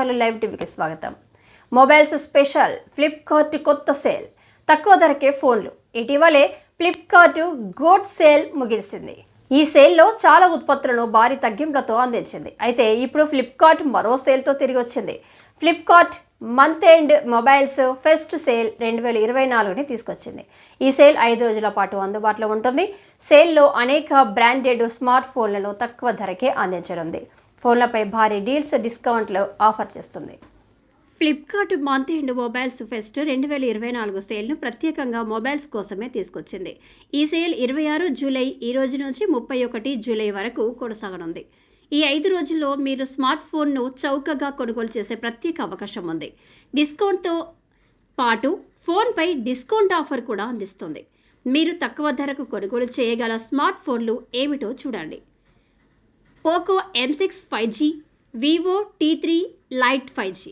వాళ్ళు లైవ్ టీవీకి స్వాగతం. మొబైల్స్ స్పెషల్ ఫ్లిప్కార్ట్ కొత్త సేల్, తక్కువ ధరకే ఫోన్లు. ఇటీవలే ఫ్లిప్కార్ట్ గోట్ సేల్ ముగిసింది. ఈ సేల్లో చాలా ఉత్పత్తులను భారీ తగ్గింపులతో అందించింది. అయితే ఇప్పుడు ఫ్లిప్కార్ట్ మరో సేల్తో తిరిగి వచ్చింది. Flipkart month end mobiles fest sale 2024ని తీసుకొచ్చింది. ఈ సేల్ 5 రోజుల పాటు అందుబాటులో ఉంటుంది. సేల్లో అనేక బ్రాండెడ్ స్మార్ట్ ఫోన్లను తక్కువ ధరకే అందించనుంది. ఫోన్లపై భారీ డీల్స్, డిస్కౌంట్లు ఆఫర్ చేస్తుంది. Flipkart month end mobiles pest 2024 సేల్ను ప్రత్యేకంగా మొబైల్స్ కోసమే తీసుకొచ్చింది. ఈ సేల్ 26 జూలై ఈ రోజు నుంచి 31 జూలై వరకు కొనసాగనుంది. ఈ 5 రోజుల్లో మీరు స్మార్ట్ ఫోన్ను చౌకగా కొనుగోలు చేసే ప్రత్యేక అవకాశం ఉంది. డిస్కౌంట్తో పాటు ఫోన్పై డిస్కౌంట్ ఆఫర్ కూడా అందిస్తుంది. మీరు తక్కువ ధరకు కొనుగోలు చేయగల స్మార్ట్ ఫోన్లు ఏమిటో చూడండి. Poco M6 5G, Vivo T3 light 5G.